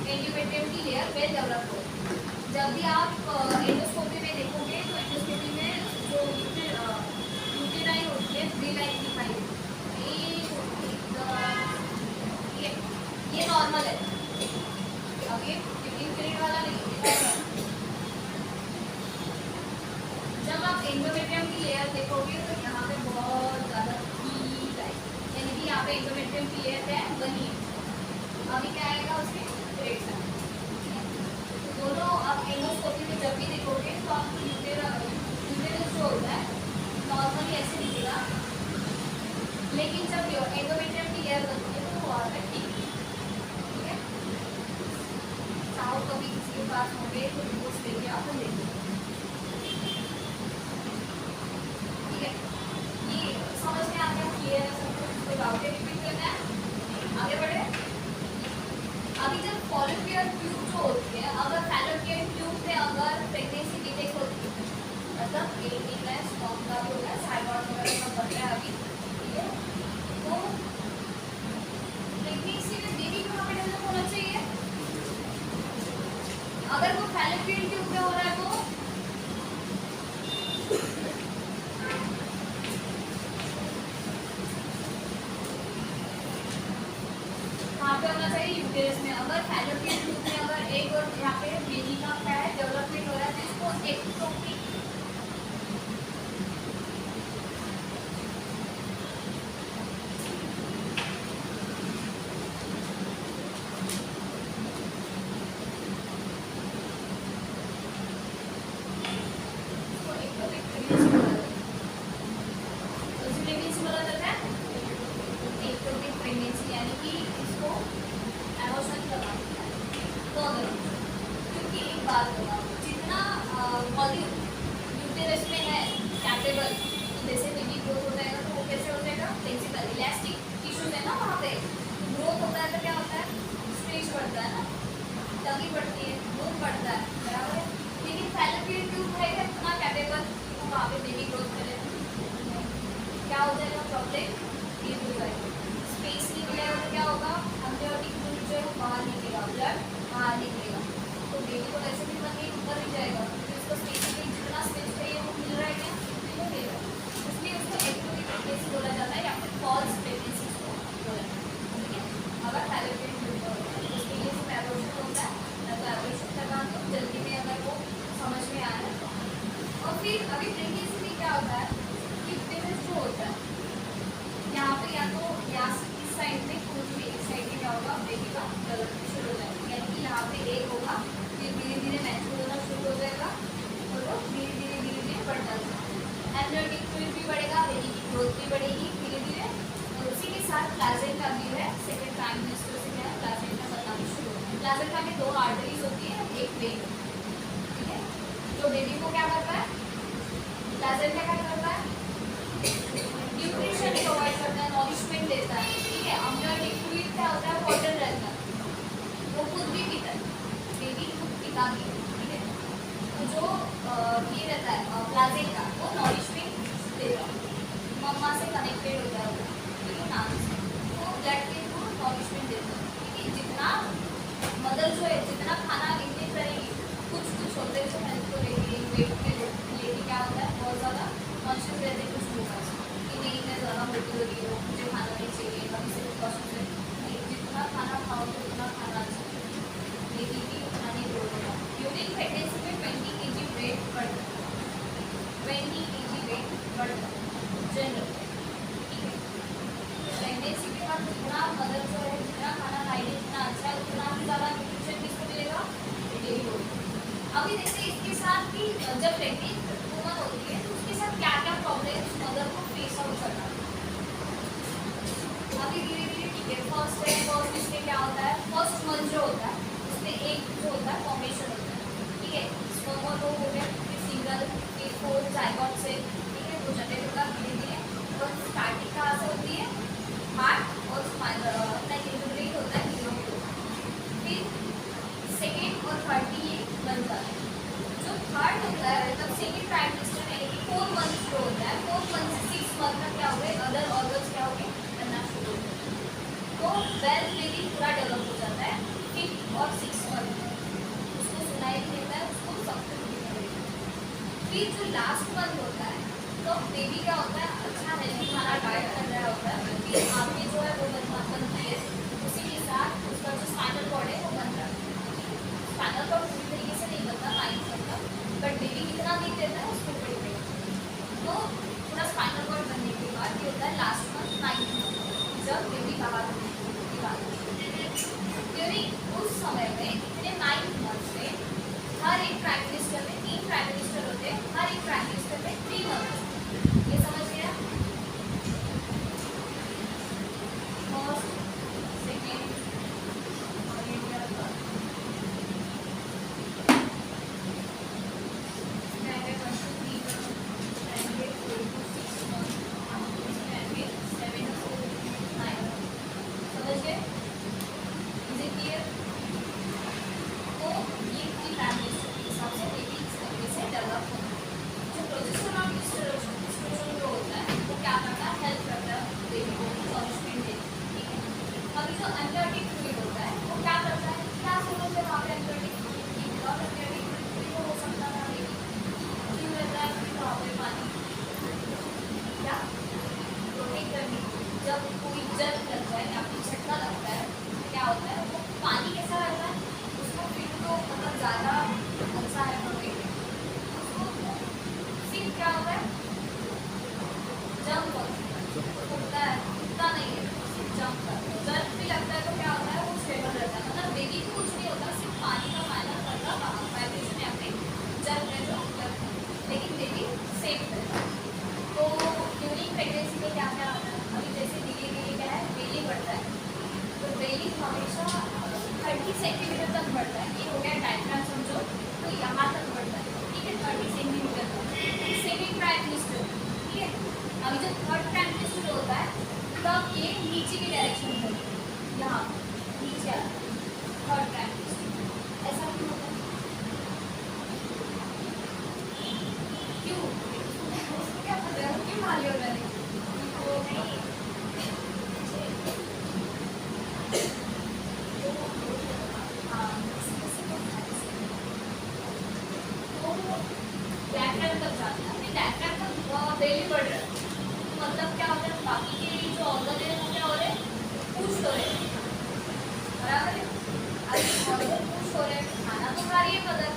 Speaker 1: एंडोमेट्रियम की लेयर वेल डेवलप हो। जब भी आप एंडोस्कोपी में देखोगे तो एंडोस्कोपी में जो ल्यूटिलाइन होती है, 3 लाइन दिखाई देती है, ये नॉर्मल है, अब ये 15 पीरियड वाला नहीं है। जब आप एंडोमेट्रियम की लेयर देखोगे तो यहाँ पे बहुत ज़्यादा ठीक है, यानी कि यहाँ पे एंडोमेट्रियम की लेयर क्या है, बनी है। अभी क्या आएगा उसके ग्रेड्स है, तो दोनों आप एंडोस्कोपी में जब भी देखोगे तो आपको यूटेरस जो होता है नॉर्मली ऐसे दिखेगा, लेकिन जब एंडोमेट्रियम की लेयर बनती है तो वो आता है ठीक है। चाहो कभी किसी के पास होंगे तो रिपोर्ट्स लेके आप देखो, ठीक है। ये समझ में आ गया, क्लियर है सब कुछ? कोई डाउट है? रिपीट करना है, आगे बढ़े। अभी जब फॉलोपियर ट्यूब जो होती है, अगर फैलोपियर ट्यूब में अगर प्रेगनेंसी डिटेक्ट होती है, मतलब एक है स्पर्म का भी होगा, साइगॉइड वगैरह का बढ़ रहा है अभी, ठीक है, तो प्रेगनेंसी में बेबी कहाँ पे डेवलप होना चाहिए? अगर वो फैलोपियर ट्यूब में हो रहा है तो कहाँ पे होना चाहिए? यूटेरस में। अगर फैलोपियन ट्यूब में अगर एक और यहाँ पे बेबी का क्या है डेवलपमेंट हो रहा है तो इसको एक्टोपिक प्रेगनेंसी यानी कि इसको एबॉर्शन करवा दिया है। तो अगर क्योंकि एक बात बताओ, जितना वॉल्यूम यूटेरस में है कैपेबल, तो जैसे बेबी ग्रोथ हो जाएगा तो वो कैसे हो जाएगा, फ्लेक्सिबल इलास्टिक टिश्यूज है ना वहाँ पे, ग्रोथ होता है तो क्या होता है, स्ट्रेच बढ़ता है ना, टंगी बढ़ती है, दूध बढ़ता है, बराबर है। लेकिन फैलोपियन ट्यूब रहेगा इतना कैपेबल तो वहाँ पे बेबी ग्रोथ करे, क्या हो जाएगा प्रॉब्लम, ये हो जाएगा। स्पेस निकलेगा तो क्या होगा, अम्नियोटिक फ्लूइड जो है वो बाहर निकलेगा, ब्लड बाहर निकलेगा, तो बेबी को वैसे भी बन के ऊपर भी जाएगा, क्योंकि उसको स्पेसिफिक जितना स्पेस चाहिए वो मिल रहा है क्या, नहीं मिल रहा है, इसलिए उसको एक्टोपिक प्रेगनेंसी बोला जाता है या फिर फॉल्स प्रेगनेंसी उसको बोला जाता है, ठीक है। अगर फैलोपियन ट्यूब का होता है उसके लिए सिर्फ एबॉर्शन होता है, ना तो एबॉर्शन करवा दो जल्दी में अगर वो समझ में आ रहा है। और फिर अभी प्रेगनेंसी में क्या होता है, यूटेरस जो होता है यहाँ पे या तो यहाँ इस साइड में कुछ भी एक साइड में क्या होगा, बेबी का डेवलपमेंट शुरू हो जाएगा, यानी कि यहाँ पे एक होगा, फिर धीरे धीरे मैच्योर होना शुरू हो जाएगा और वो धीरे धीरे बढ़ता जाएगा। एम्नियोटिक फ्लूइड भी बढ़ेगा, बेबी की ग्रोथ भी बढ़ेगी धीरे धीरे, और उसी के साथ प्लासेंटा भी है, सेकेंड ट्राइमेस्टर से क्या है प्लासेंटा बनना शुरू होता है। प्लासेंटा में 2 आर्टरीज होती है, एक वेन, ठीक है, जो बेबी को क्या करता है, प्लासेंटा क्या करता है, न्यूट्रिशन प्रोवाइड करता है, नॉरिशमेंट देता है, ठीक है। अम्नियोटिक फ्लूइड क्या होता है, वाटर रहता है, वो खुद भी पीता है, बेबी खुद पीता भी है, ठीक ब्लड के थ्रू नॉरिशमेंट देता है। ठीक है, जितना मदर जो है जितना खाना इंटेक करेगी, कुछ कुछ होते हैं जो हेल्थ को लेके वेट के लेके क्या होता है, बहुत ज़्यादा कॉन्शियस रहते हैं कुछ लोग कि नहीं मैं ज़्यादा मोटी हो रही हूँ, मुझे खाना नहीं चाहिए, कभी से कॉन्शियस है जितना खाना खाओगे उतना खाना चाहिए, लेकिन भी उतना नहीं बोलेगा। ड्यूरिंग प्रेगनेंसी में 20 kg वेट बढ़ता है, 20 kg वेट बढ़ता है जनरल। ठीक है, प्रेगनेंसी के बाद जितना मदर जो है जितना खाना खाएगी जितना अच्छा है उतना ही ज़्यादा न्यूट्रिशन किसको मिलेगा, बेबी को। अभी देखते हैं इसके साथ कि जब प्रेगनेंट वुमन होती है तो उसके साथ क्या क्या प्रॉब्लम्स मदर को फेस आउट करना है। अभी धीरे धीरे ठीक है, फर्स्ट इसमें क्या होता है, फर्स्ट मंथ जो होता है उसमें एक जो होता है फॉर्मेशन होता है। ठीक है, स्पर्म हो गया, फिर सिंगल, फिर 4 जाइगोट से, ठीक है, तो जनरेट होगा धीरे धीरे। और स्टार्टिंग कहाँ से होती है, हार्ट और स्पाइनल अपना इंटीग्रेट होता है हीरो को। फिर सेकेंड और थर्ड भी ये बन जाता है। जो थर्ड होता है मतलब सेकेंड ट्राइमेस्टर में 4 मंथ जो होता है, 4 मंथ से 6 मंथ तक क्या हो गए, अदर ऑर्गन्स क्या हो गए, बनना शुरू हो गए। तो वेल ब्रीदिंग पूरा डेवलप हो जाता है। 5th और 6th मंथ उसको सुनाई नहीं देता है, उसको सब कुछ दिखाई देता है। फिर जो लास्ट मंथ होता है तो बेबी क्या होता है, अच्छा हेल्दी खाना डाइट कर रहा होता है, फिर आगे जो है वो बनती है, उसी के साथ उसका जो स्पाइनल कॉर्ड है वो बन रहा है। स्पाइनल कॉर्ड पूरी तरीके से नहीं बनता, लाइन बनता, बट बेबी कितना दिख देता है उसको डिपेंड करता है। तो पूरा स्पाइनल कॉर्ड बनने के बाद ये होता है लास्ट मंथ 9th मंथ जब बेबी बाहर निकालता है। ड्यूरिंग उस समय में इतने 9th मंथ में हर एक ट्राइमेस्टर में 3 ट्राइमेस्टर होते हैं, हर एक ट्राइमेस्टर में 3 मंथ। ये समझ गया, फर्स्ट सेकेंड और ये क्या था, इसमें आएंगे 1 to 3 मंथ, आएंगे 4 to 6 मंथ, इसमें आएंगे 7 to 9 मंथ। समझ गए, इज इट क्लियर? तो ये 3 ट्राइमेस्टर के हिसाब से बेबी इस तरीके से डेवलप होता है। जो प्रोजेस्टेरॉन एस्ट्रोजन जो होता है वो क्या करता है, हेल्प करता है बेबी को नरिशमेंट देने। ठीक है, अभी जो एम्नियोटिक फ्लूइड होता है वो क्या करता है, क्या सोचो से वहाँ पे एम्नियोटिक फ्लूइड की विदाउट एम्नियोटिक फ्लूइड हो सकता था बेबी, क्यों रहता है क्योंकि वहाँ पे पानी क्या प्रोटेक्ट करने, जब कोई जल लग जाए या फिर झटका लगता है क्या होता है, वो पानी कैसा रहता है, उसको फिर तो मतलब ज़्यादा अच्छा है प्रोटेक्ट, फिर क्या होता है, जंप होता है, उठता नहीं है, सिर्फ जंप करता है। जंप भी लगता है तो क्या होता है, वो स्टेबल रहता है, मतलब बेबी को कुछ नहीं होता, सिर्फ पानी का माइनस करता वाइब्रेशन या फिर जंप है जो लगता है, लेकिन बेबी सेफ रहता है। तो ड्यूरिंग प्रेगनेंसी में क्या क्या होता है, अभी जैसे धीरे धीरे क्या है, बेली बढ़ता है, तो बेली हमेशा 30 सेंटीमीटर तक बढ़ता है। ये हो गया डायग्राम समझो, तो यहाँ तक बढ़ता है। ठीक है, 30 सेंटीमीटर तक सेकेंड ट्राइमेस्टर। ठीक है, अभी जब थर्ड ट्राइमेस्टर होता है तब ये नीचे की डायरेक्शन में होता है, यहाँ नीचे आता है थर्ड ट्राइमेस्टर। ऐसा क्यों होता है, क्यों, उसको क्या पता है, क्यों मान लिया मैंने, वो नहीं डायफ्राम तक जाता है, फिर डायफ्राम तक बेली बढ़ रहा है, मतलब क्या होता है, बाकी के जो ऑर्गन है वो क्या हो रहे हैं, पुश हो रहे हैं, बराबर है। अभी ऑर्गन पुश हो रहे हैं, खाना तो खा रही है मदर,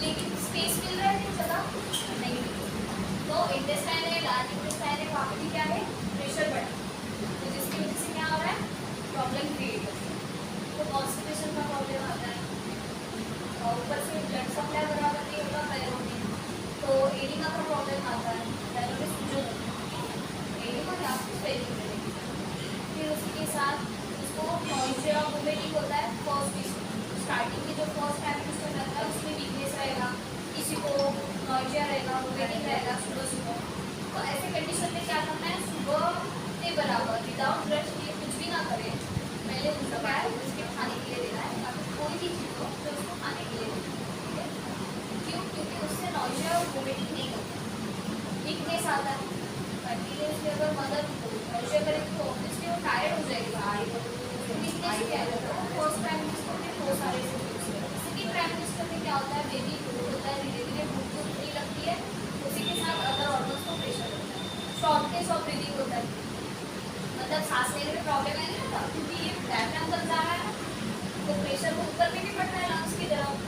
Speaker 1: लेकिन स्पेस मिल रहा है नहीं, जगह नहीं, तो इंटेस्टाइन है, लार्ज इंटेस्टाइन है, वहाँ पे भी क्या है, प्रेशर बढ़ रहा है, तो जिसकी वजह से क्या हो रहा है, प्रॉब्लम क्रिएट हो रही है, तो कॉन्स्टिपेशन का प्रॉब्लम आता है, और ऊपर से ब्लड सप्लाई बराबर नहीं होगा पैरों में, तो एडिमा का प्रॉब्लम आता है, पैरों में सूजन होती है, एडिमा या फिर स्वेलिंग करेगी। फिर उसके साथ उसको नॉइजिया वोमिटिंग होता है, फर्स्ट स्टार्टिंग की जो फर्स्ट ट्राइमेस्टर रहता है उसमें वीकनेस रहेगा, किसी को नॉइजिया रहेगा, वोमिटिंग रहेगा सुबह सुबह। तो ऐसे कंडीशन में क्या करना है, सुबह के बराबर विदाउट ब्रश किए कुछ भी ना करें, पहले उसको क्या है उसके खाने के लिए देना है, अगर कोई भी चीज़ हो तो उसको खाने के लिए देना है। क्यों, क्योंकि उससे नॉइजिया और वोमिटिंग नहीं होती, वीकनेस आता है। कंटिन्यूसली अगर मदर नॉइजिया करेगी तो ऑब्वियसली वो टायर्ड हो जाएगी, नेक्स्ट क्या है तो फर्स्ट प्राइम मिनिस्टर ने बहुत सारे सेकंड प्राइम मिनिस्टर में क्या होता है बेबी ग्रो होता है धीरे धीरे भूख को नहीं लगती है उसी के साथ अदर ऑर्गन्स को प्रेशर होता है शॉर्टनेस ऑफ ब्रीदिंग होता है मतलब सांस लेने में प्रॉब्लम है ना क्योंकि ये डायफ्राम तक जा रहा है तो प्रेशर को ऊपर में भी पड़ता है लंग्स की तरफ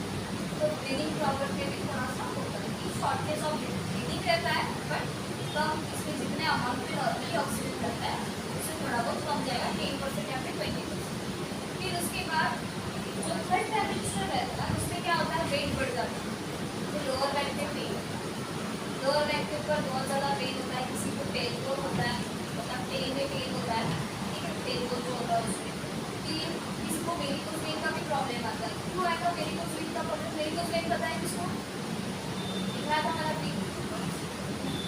Speaker 1: तो ब्रीदिंग प्रॉब्लम में भी थोड़ा सा होता है कि शॉर्टनेस ऑफ ब्रीदिंग रहता है बट कम इसमें जितने अमाउंट में नॉर्मली ऑक्सीजन रहता है उससे थोड़ा बहुत कम जाएगा 10% या फिर 20%। फिर उसके बाद जो थर्ड टेम्परेचर रहता है उसमें क्या होता है वेट बढ़ जाता है तो लोअर बैक पे पेन लोअर बैक के ऊपर बहुत ज़्यादा पेन होता है किसी को टेल को होता है मतलब टेल में पेन होता है ठीक है टेल को जो होता है उसमें फिर किसको वेरिकोज वेन का भी प्रॉब्लम आता है क्यों आएगा वेरिकोज वेन का प्रॉब्लम वेरिकोज वेन पता है किसको दिखा था हमारा पी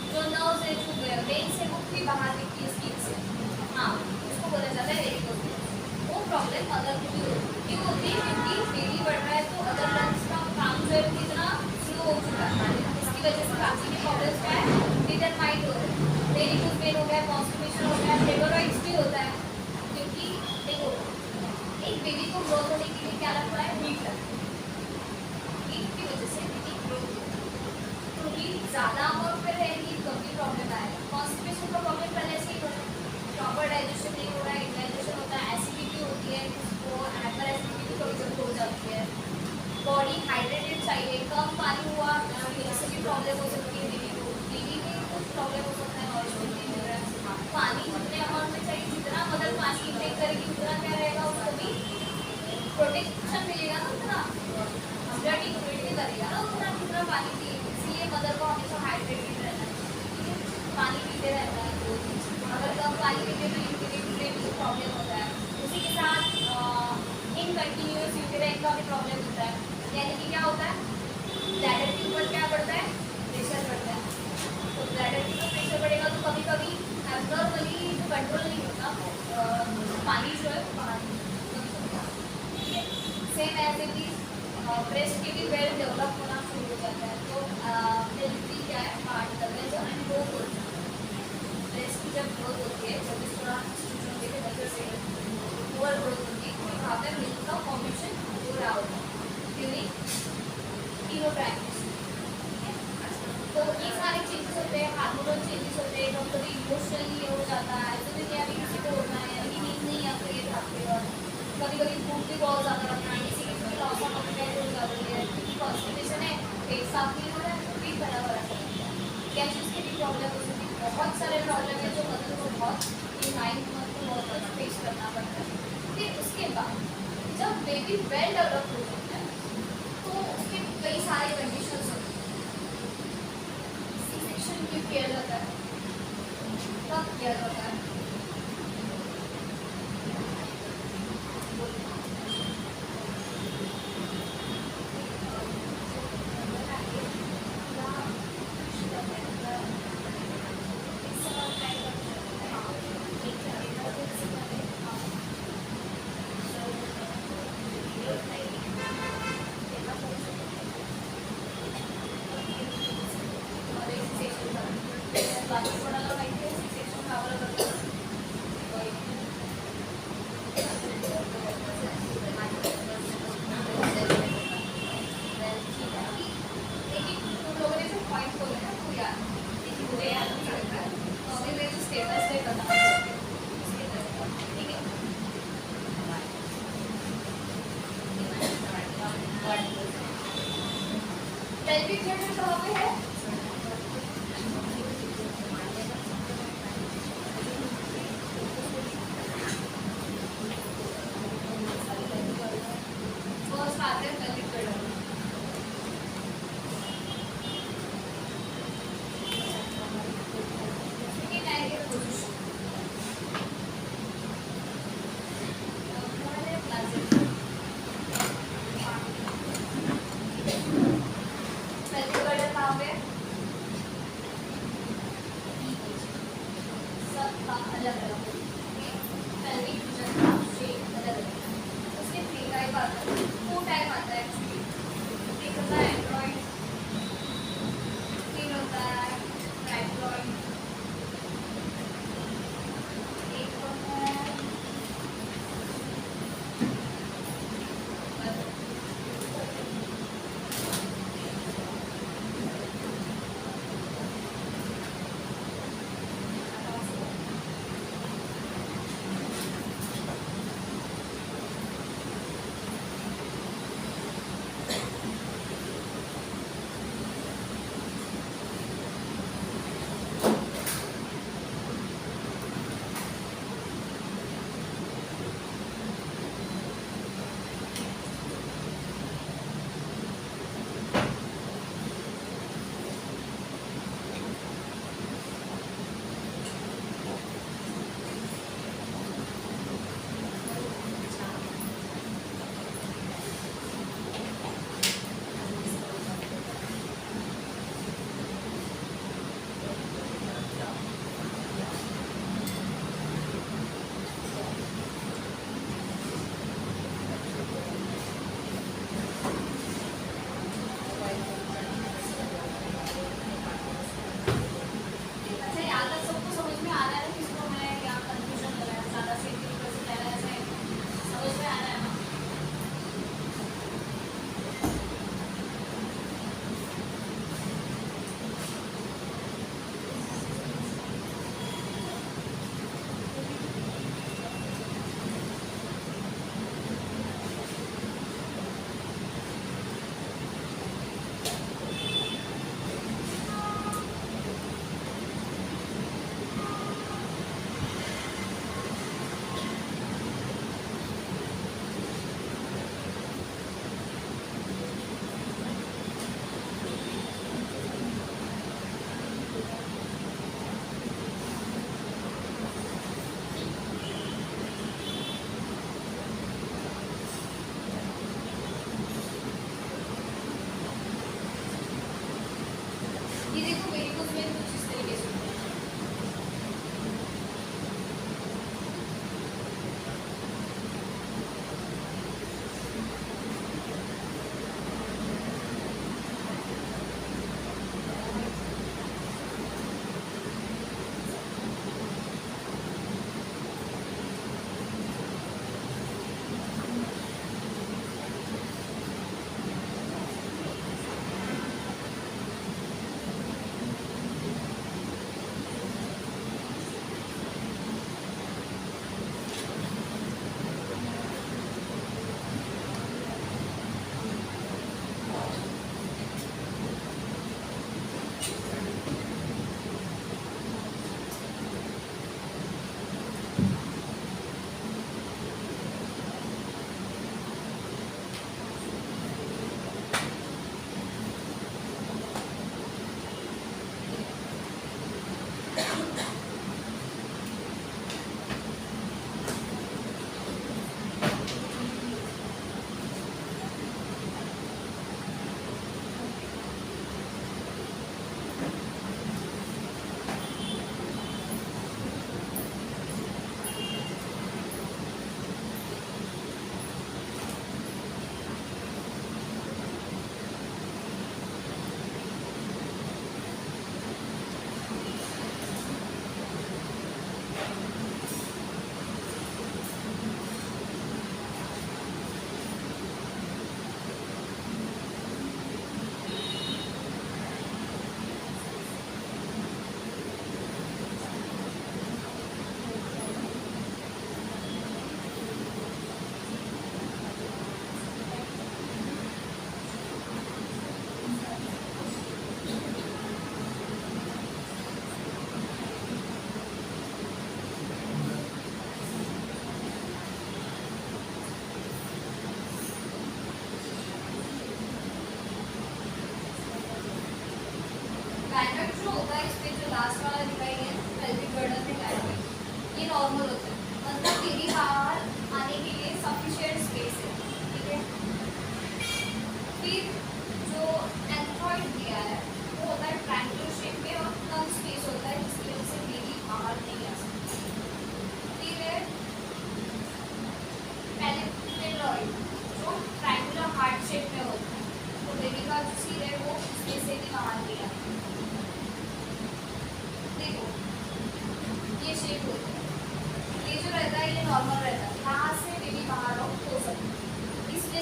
Speaker 1: जो नर्व्स है जो वेन से वो भी बाहर निकली स्किन से हाँ उसको बोला जाता है वेरिकोज वेन वो प्रॉब्लम अगर क्यों होती है क्योंकि बेबी बढ़ रहा है तो अदर लंग्स का काम जो है कितना स्लो हो चुका है इसकी वजह से काफी के प्रॉब्लम्स क्या है डिटरमाइंड हो रहे हैं वेरिकोज वेन हो गया कॉन्स्टिपेशन हो गया हेमोरॉइड्स भी होता है क्योंकि देखो एक बेबी को ग्रोथ होने के लिए क्या लगता है हीट लगता है हीट की वजह से बेबी ग्रोथ होता है तो हीट ज़्यादा अमाउंट पर रहेगी तो भी प्रॉब्लम आएगा कॉन्स्टिपेशन का प्रॉब्लम पहले से ही हो रहा है प्रॉपर डाइजेशन नहीं हो रहा है इंडाइजेशन होता है एसिडिटी होती है जिसको हाइपर एसिडिटी कभी कभी हो जाती है बॉडी हाइड्रेटेड चाहिए कम पानी हुआ इससे भी प्रॉब्लम हो सकती है बेबी में कुछ प्रॉब्लम हो सकता है नॉरिशमेंट नहीं मिल रहा है पानी जितने अमाउंट में चाहिए जितना मदर पानी इनटेक करेगी उतना क्या रहेगा उसको भी प्रोटेक्शन मिलेगा ना उतना ब्लड इक्विटी करेगा ना उतना जितना पानी पिए इसलिए मदर को हमेशा हाइड्रेटेड रहना है पानी पीते रहना है अगर कम पानी पीते तो यूटिलिटी में भी प्रॉब्लम होता है उसी के साथ इनकन्टीन्यूअस यूटिलाइज का भी प्रॉब्लम होता है यानी कि क्या होता है ब्लैडर के ऊपर क्या बढ़ता है प्रेशर बढ़ता है तो ब्लैडर के ऊपर प्रेशर बढ़ेगा तो कभी कभी एब्नॉर्मली जो कंट्रोल नहीं होता पानी जो है बाहर ठीक है same as it is breast के भी वेल डेवलप होना शुरू हो जाता है तो डिलीवरी क्या है बाहर निकलता है जो ग्रोथ होता है ब्रेस्ट की जब ग्रोथ होती है जब इस थोड़ा छोटे के वजह से ओवर ग्रोथ होती है तो वहाँ पर मिल्क का फॉर्मेशन हो रहा होता है ड्यूरिंग टीनोप्राइमेसी तो ये सारे चेंजेस होते हैं हार्मोनल चेंजेस होते हैं कभी कभी इमोशनली ये हो जाता है तो भी अभी किसी को होना है यानी कि नींद नहीं आती है रात के वक्त कभी कभी भूख भी बहुत ज़्यादा लगता है किसी किसी की लॉस ऑफ एपेटाइट हो जाती है क्योंकि कॉन्स्टिपेशन है पेट साफ नहीं हो रहा है तो पेट भरा भरा सा लगता है गैसेस की भी प्रॉब्लम हो सकती है बहुत सारे प्रॉब्लम है जो मदर को बहुत इन 9 मंथ को बहुत फेस करना पड़ता है फिर उसके बाद जब बेबी वेल डेवलप हो जाता है तो उसके कई सारे कंडीशंस होते हैं सी सेक्शन क्यों किया जाता है कब किया जाता है pelvic floor कहाँ पे है फर्स्ट आते हैं pelvic floor सेकंड आएगा पोजीशन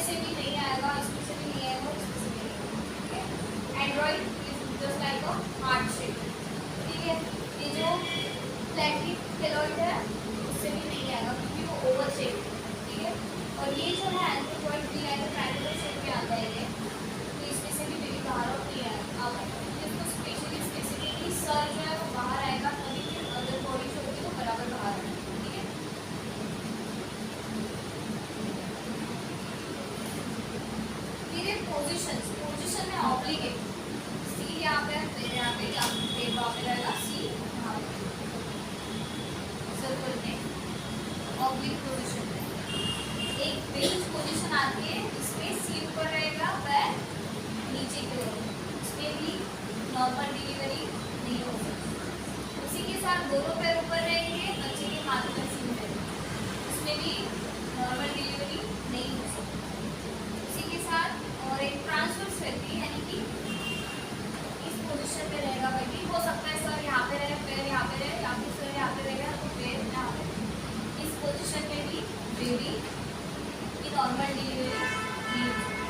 Speaker 1: से भी नहीं आएगा, इसमें से भी नहीं आएगा, इसमें से भी नहीं आएगा, ठीक है। Android is just like a heart shape, ठीक है। ये जो फ्लैटी केलॉइड है उससे भी नहीं आएगा क्योंकि वो ओवल शेप है, ठीक है। और ये जो है एंथ्रोपॉइड भी आएगा ट्रायंगुलर शेप में आता है ये, तो इसमें से भी बेबी बाहर और नहीं आएगा, जिसको स्पेसिफिकली सर जो है वो बाहर आएगा, तभी फिर अदर बॉडी जो होती है वो बराबर बाहर आएगा, ठीक है। फिर पोजीशन में ऑब्लिगेट सी यहाँ पे फिर यहाँ पे या फिर वहाँ पे रहेगा सी यहाँ पे सर्कल में ऑब्लिक पोजीशन में एक बेंच पोजीशन आती है, इसमें सी ऊपर रहेगा, पैर नीचे की ओर, इसमें भी नॉर्मल डिलीवरी नहीं हो सकती। उसी के साथ दोनों पैर ऊपर रहेंगे, बच्चे के हाथ में सी रहेगा, इसमें भी नॉर्मल डिलीवरी नहीं हो सकती। उसी के साथ और एक ट्रांसवर्स रहती है, यानी कि इस पोजीशन पे रहेगा बेबी, हो सकता है सर यहाँ पे रहे, पैर यहाँ पे रहे, या फिर सर यहाँ पे रहेगा तो पैर यहाँ पे, इस पोजीशन में भी बेबी की नॉर्मल डिलीवरी नहीं हो सकती।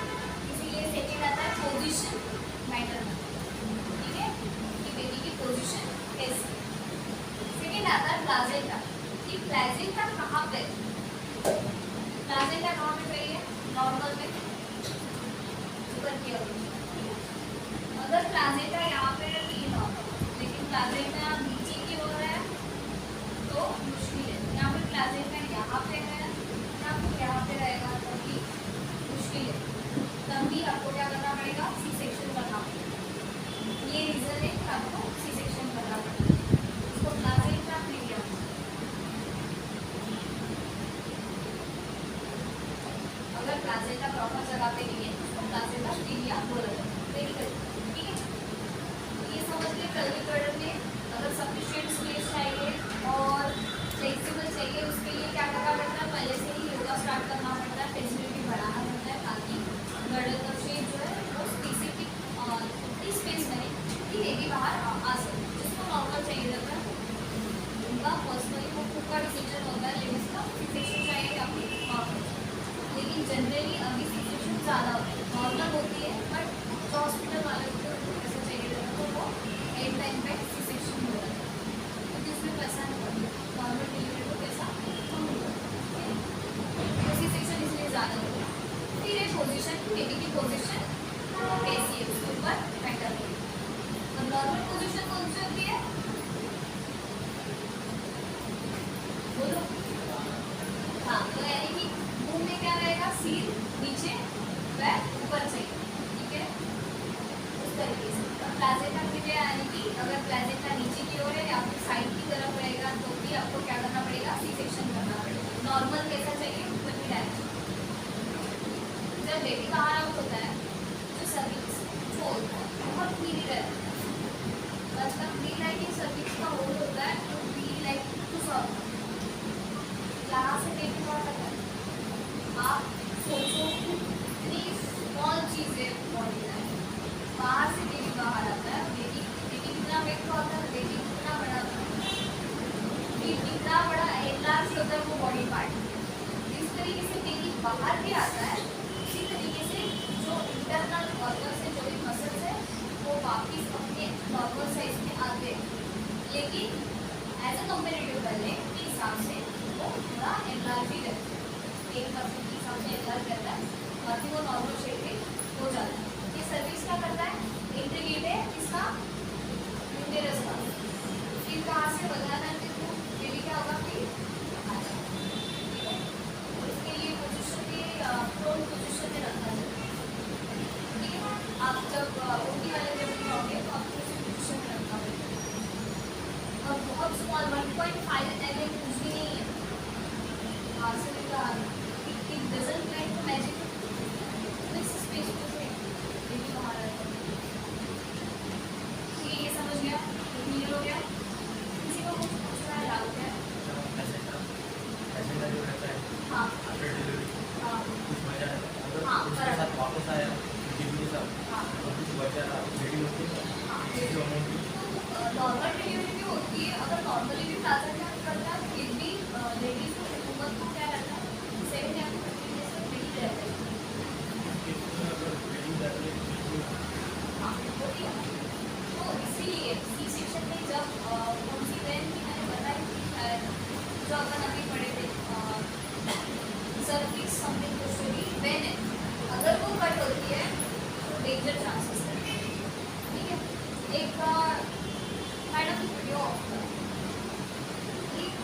Speaker 1: इसीलिए सेकेंड आता है पोजीशन मैटर, ठीक है, कि बेबी की पोजीशन कैसी। सेकेंड आता है प्लाजेंटा, कि प्लाजेंटा कहाँ पे, प्लाजेंटा कहाँ पे चाहिए, नॉर्मल में ऊपर की ओर, अगर प्लाजेंटा यहाँ पे है तो ये नॉर्मल, लेकिन प्लाजेंटा नीचे की ओर है तो मुश्किल है। यहाँ पे प्लाजेंटा यहाँ पे है या फिर यहाँ पे रहेगा तभी मुश्किल है, तभी आपको क्या करना पड़ेगा, सी सेक्शन करना पड़ेगा। ये रीजन है कि आपको सी सेक्शन करना पड़ेगा, इसको प्लाजेंटा प्रीविया। अगर प्लाजेंटा प्रॉपर जगह पे नहीं है तो उसको प्लाजेंटा प्रीविया बोला जाता है, ठीक है। ये समझ के pelvic girdle में अगर सफिशिएंट स्पेस चाहिए और फ्लेक्सिबल चाहिए, उसके लिए क्या करना पड़ता है, पहले से ही योगा स्टार्ट करना पड़ता है, फ्लेक्सिबिलिटी बढ़ाना पड़ता है, ताकि गर्डल का शेप जो है वो स्पेसिफिक इस स्पेस में कि बेबी बाहर आ सके। जिसको नॉर्मल चाहिए रहता है उनका पर्सनली वो खुद का डिसीजन होता है, लेडीज का सी-सेक्शन चाहिए या फिर नॉर्मल, लेकिन जनरली अभी सी-सेक्शन ज़्यादा होती है, नॉर्मल होती है, बट जो हॉस्पिटल वाले को ऐसा चाहिए रहता है तो वो एट टाइम पे सी-सेक्शन हो जाता है, क्योंकि उसमें पैसा नहीं पड़ता, नॉर्मल डिलीवरी को पैसा कम होता है, तो सी-सेक्शन इसलिए ज़्यादा होता है। फिर एक पोजीशन, बेबी की पोजीशन कैसी है उसके ऊपर मैटर करेगी। तो नॉर्मल पोजीशन कौन सी होती है, बोलो। हाँ, तो यानी कि मुंह में क्या रहेगा, सिर नीचे, पैर ऊपर चाहिए, ठीक है, उस तरीके से। और प्लाजेंटा प्रीविया यानी कि अगर प्लाजेंटा नीचे की ओर है या फिर साइड की तरफ रहेगा तो भी आपको क्या करना पड़ेगा, सी सेक्शन करना पड़ेगा। नॉर्मल कैसा चाहिए, ऊपर की डायरेक्शन। जब बेबी बाहर आउट होता है तो सर्विक्स जो होता है बहुत फ्री रहता है, मतलब फ्री लाइक सर्विक्स का होल होता है तो फ्री लाइक टू सॉल्व, यहाँ से बेबी बाहर आता है, आप सोचो कितनी स्मॉल चीज़ है बॉडी में, बाहर से बेबी बाहर आता है, बेबी कितना वेट का होता है, बेबी कितना बड़ा होता है, कितना बड़ा एनलार्ज होता है वो बॉडी पार्ट, इस तरीके से बेबी बाहर भी आता है, इसी तरीके से जो इंटरनल ऑर्गन से जो भी मसल्स है वो वापिस अपने नॉर्मल साइज में आते हैं, लेकिन एज अ कंपेरेटिव करने के हिसाब से वो थोड़ा एनलार्ज ही रहता है, 1% के हिसाब से एनलार्ज करता है, बाकी वो नॉर्मल शेप में हो जाता है। ये सर्विस क्या करता है, इंट्रीगेट है इसका यूटेरस का, फिर कहाँ से बदलाना है तो बेबी क्या होगा, फिर आ जाएगा, ठीक है। और इसके लिए पोजीशन भी प्रोन पोजीशन में रखना चाहिए, ठीक है। आप जब ओटी वाले जब भी होंगे तो आपको उसी पोजीशन में रखना पड़ेगा। और बहुत स्मॉल 1.5 mm कुछ भी नहीं है, बाहर से भी बाहर, it doesn't like the magic, इस स्पेस को से बेबी बाहर आएगा, ठीक है। ये समझ गया, क्लियर हो गया, किसी को कुछ पूछना है, डाउट है? हाँ हाँ हाँ बराबर,
Speaker 4: वापस आया
Speaker 1: हाँ
Speaker 4: कुछ बचा रेडी होती है
Speaker 1: नॉर्मल डिलीवरी भी होती है, अगर नॉर्मली भी प्लाजेंटा करता है फिर भी लेडीज को हिकूमत को क्या रहता है, 7 या 15 डेज तक नहीं रहता है, जो अपन अभी पढ़े थे सर्विस समथिंग कुछ तो भी वेन है, अगर वो कट होती है तो डेंजर चांसेस है, ठीक है। एक मैडम वीडियो ऑफ करो, एक